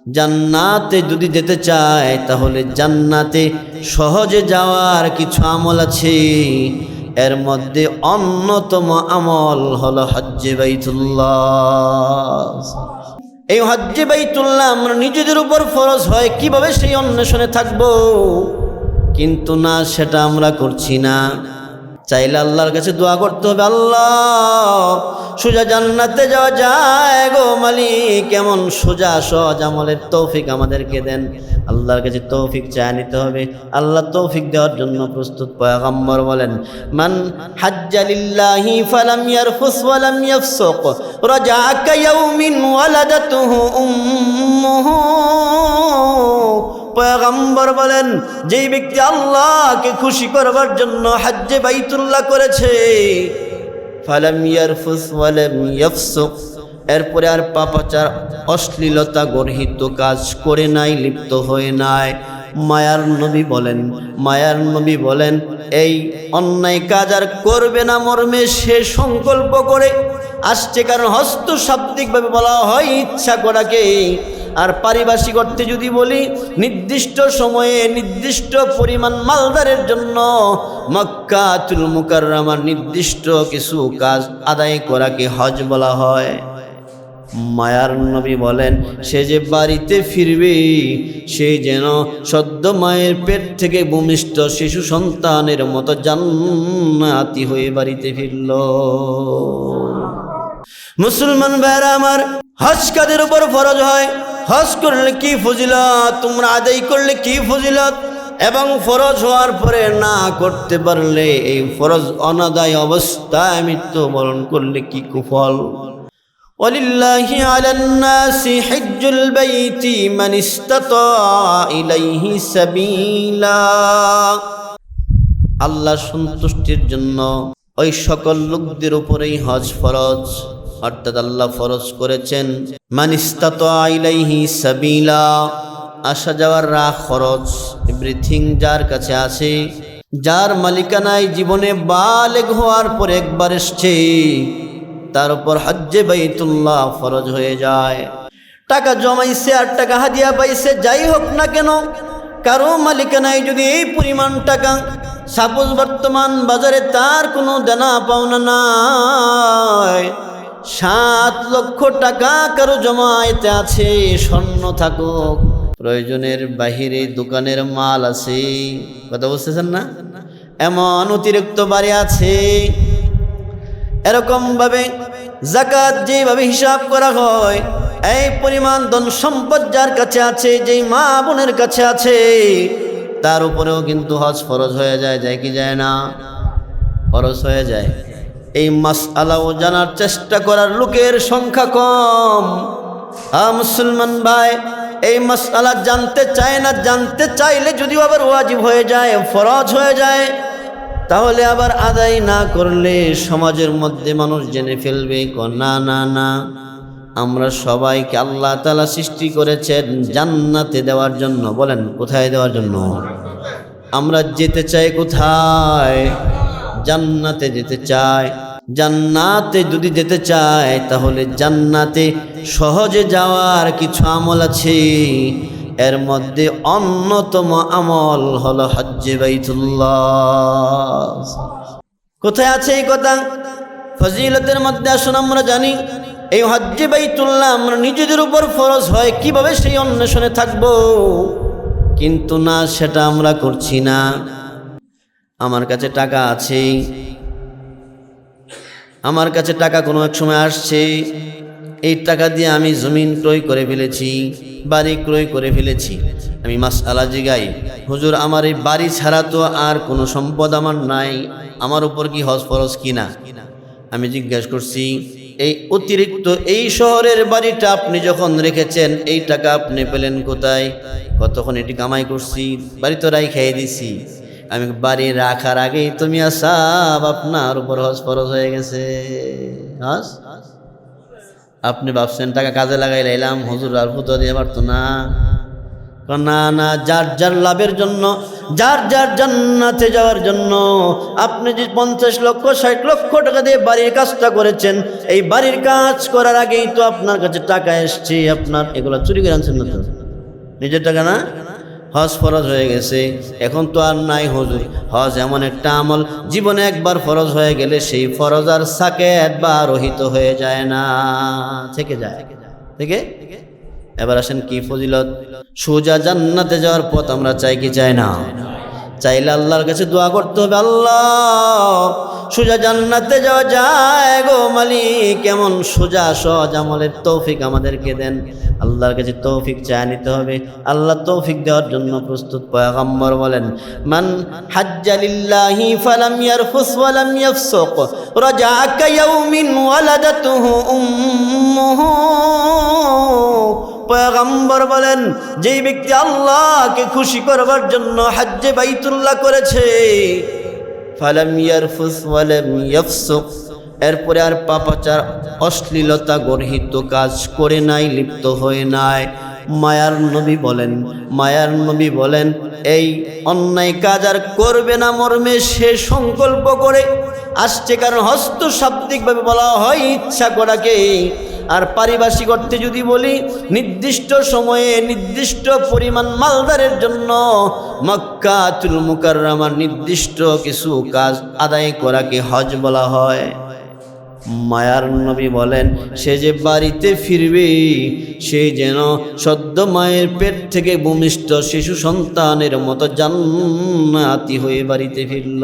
জান্নাতে যদি যেতে চায় তাহলে জান্নাতে সহজে যাওয়ার কিছু আমল আছে। এর মধ্যে অন্যতম আমল হলো হজ্জে বাইতুল্লাহ। এই হজ্জে বাইতুল্লাহ আমরা নিজেদের উপর ফরজ হয় কিভাবে সেই অন্বেষণে থাকবো, কিন্তু না, সেটা আমরা করছি না। চাইলে আল্লাহর কাছে দোয়া করতে হবে, আল্লাহ সোজা জান্নাতে যাওয়া যায় গো মালিক, এমন সোজা সহজ আমলের তৌফিক আমাদেরকে দেন। আল্লাহর কাছে তৌফিক চায় নিতে হবে। আল্লাহ তৌফিক দেওয়ার জন্য প্রস্তুত। পয়গম্বর বলেন, মান হাজ্জা লিল্লাহি ফালাম ইয়ারফুস ওয়ালাম ইয়াফসুক রাজা কায়াউমিন ওয়ালাদাতুহু উম্মুহু। পয়গম্বর বলেন, যেই ব্যক্তি আল্লাহকে খুশি করবার জন্য হজ্জে বাইতুল্লাহ করেছে, ফালাম ইয়ারফুস ওয়ালাম ইয়াফসুক, এরপরে আর পাপাচার অশ্লীলতা গর্হিত কাজ করে নাই, লিপ্ত হয়ে নাই, মায়ার নবী বলেন এই অন্যায় কাজ আর করবে না মর্মে সে সংকল্প করে আসছে। কারণ হস্ত শাব্দিকভাবে বলা হয় ইচ্ছা করাকে, আর পারিভাষিক অর্থে যদি বলি নির্দিষ্ট সময়ে নির্দিষ্ট পরিমাণ মালদারের জন্য মক্কাতুল মুকাররমার নির্দিষ্ট কিছু কাজ আদায় করাকে হজ বলা হয়। মায়ার নবী বলেন, সে যে বাড়িতে ফিরবে সে যেন সদ্য মায়ের পেট থেকে ভূমিষ্ঠ শিশু সন্তানের মতো জান্নাতি হয়ে বাড়িতে ফিরল। মুসলমান ভাইরা আমার, হজ কাদের উপর ফরজ হয়, হজ করলে কি ফজিলত, তোমরা আদায় করলে কি ফজিলত, এবং ফরজ হওয়ার পরে না করতে পারলে এই ফরজ অনাদায় অবস্থায় মৃত্যুবরণ করলে কি কুফল। ওয়ালিল্লাহি আলান নাসি হিজ্জুল বাইতি মান ইসতাতা ইলাইহি সাবিলা। আল্লাহর সন্তুষ্টির জন্য ওই সকল লোকদের উপরেই হজ ফরজ, অর্থাৎ আল্লাহ ফরজ করেছেন মান ইসতাতা ইলাইহি সাবিলা, আসা যাওয়ার রাহ খরচ এভরিথিং যার কাছে আছে, যার মালিকানায় জীবনে বালেগ হওয়ার পর একবার এসছে, তার উপর হজ্জে বাইতুল্লাহ ফরজ হয়ে যায়। টাকা জমাইছে আর টাকা হাদিয়া পাইছে, যাই হোক না কেন, কারো মালিকানায় যদি এই পরিমাণ টাকা, সাপোজ বর্তমান বাজারে তার কোনো দেনা পাওনা নাই, 7 লক্ষ টাকা কারো জমায়েতে আছে, স্বর্ণ থাকুক, প্রয়োজনের বাহিরে দোকানের মাল আছে, কথা বুঝতেছেন না, এমন অতিরিক্ত বাড়ি আছে, এরকম ভাবে যাকাত যেভাবে হিসাব করা হয়, এই পরিমাণ ধন সম্পদ যার কাছে আছে, যেই মা বোনের কাছে আছে, তার উপরেও কিন্তু হজ ফরজ হয়ে যায়। যায় কি যায় না? ফরজ হয়ে যায়। এই মাসআলাও জানার চেষ্টা করার লোকের সংখ্যা কম। মুসলমান ভাই, এই মাসআলা জানতে চায় না, জানতে চাইলে যদিও আবার ওয়াজিব হয়ে যায়, ফরজ হয়ে যায়, তাহলে আবার আদায় না করলে সমাজের মধ্যে মানুষ জেনে ফেলবে না না না, আমরা সবাইকে আল্লাহ তাআলা সৃষ্টি করেছেন জান্নাতে দেওয়ার জন্য। বলেন কোথায় দেওয়ার জন্য? আমরা যেতে চাই কোথায়? জান্নাতে যেতে চাই। জান্নাতে যদি যেতে চায় তাহলে জান্নাতে সহজে যাওয়ার কিছু আমল আছে। এর মধ্যে অন্যতম আমল হলো হজ্জে বাইতুল্লাহ। কোথায় আছে এই কথা? ফজিলতের মধ্যে আসুন আমরা জানি, এই হজ্জে বাইতুল্লাহ আমরা নিজেদের উপর ফরজ হয় কিভাবে সেই অন্বেষণে থাকবো, কিন্তু না, সেটা আমরা করছি না। আমার কাছে টাকা আছে, আমার কাছে টাকা কোনো এক সময় আসছে, এই টাকা দিয়ে আমি জমিন ক্রয় করে ফেলেছি, বাড়ি ক্রয় করে ফেলেছি। আমি মাসআলা জিগাই, হুজুর আমার এই বাড়ি ছাড়া তো আর কোনো সম্পদ আমার নাই, আমার উপর কি হজ ফরজ কিনা? আমি জিজ্ঞাসা করছি, এই অতিরিক্ত এই শহরের বাড়িটা আপনি যখন রেখেছেন, এই টাকা আপনি পেলেন কোথায়? কতক্ষণ এটি কামাই করছি, বাড়ি তো রাই খেয়ে দিছি। আমি বাড়ি রাখার আগেই তুমি আসাব আপনার উপর হজ ফরজ হয়ে গেছে। হজ আপনি ভাবছেন টাকা কাজে লাগাই লাইলাম, হুজুর আর ফুতো দিয়ে পারতো না। না না, যার যার লাভের জন্য, যার যার জান্নাতে যাওয়ার জন্য আপনি যে 50 লক্ষ 60 লক্ষ টাকা দিয়ে বাড়ির কাজটা করেছেন, এই বাড়ির কাজ করার আগেই তো আপনার কাছে টাকা এসছে, আপনার এগুলো চুরি করে আনছেন না তো, নিজের টাকা না। হজ ফরজ হয়ে গেছে, এখন তো আর নাই হুজুর। হজ এমন একটা আমল, জীবনে একবার ফরজ হয়ে গেলে সেই ফরজ আর সাকেত বা রহিত হয়ে যায় না, থেকে যায় থেকে। এবার আসেন কি ফজিলত, সোজা জান্নাতে যাওয়ার পথ আমরা চাই কি চাই না? চাইলে আল্লাহর কাছে দোয়া করতে হবে, আল্লাহ সোজা জান্নাতে যাওয়া যায় গো মালিক, কেমন সোজা সহজ আমলের তৌফিক আমাদেরকে দেন। আল্লাহর কাছে তৌফিক চায় নিতে হবে, আল্লাহ তৌফিক দেওয়ার জন্য প্রস্তুত। পয়গম্বর বলেন, মান হাজ্জা লিল্লাহি ফালাম ইয়ারফুস ওয়ালাম ইয়াফসুক রাজা কায়াউমিন ওয়ালাদাতুহু উম্মুহু। পয়গম্বর বলেন, যেই ব্যক্তি আল্লাহকে খুশি করবার জন্য হজ্জে বাইতুল্লাহ করেছে, ফালাম ইয়ারফুস ওয়ালাম ইয়াফসুক, এরপরে আর পাপাচার অশ্লীলতা গর্হিত কাজ করে নাই, লিপ্ত হয়ে নাই, মায়ার নবী বলেন এই অন্যায় কাজ আর করবে না মর্মে সে সংকল্প করে আসছে। কারণ হস্ত শাব্দিকভাবে বলা হয় ইচ্ছা করাকে, আর পারিভাষিক অর্থে যদি বলি নির্দিষ্ট সময়ে নির্দিষ্ট পরিমাণ মালদারের জন্য মক্কাতুল মুকাররমার নির্দিষ্ট কিছু কাজ আদায় করাকে হজ বলা হয়। মায়ার নবী বলেন, সে যে বাড়িতে ফিরবে সে যেন সদ্য মায়ের পেট থেকে ভূমিষ্ঠ শিশু সন্তানের মতো জান্নাতি হয়ে বাড়িতে ফিরল।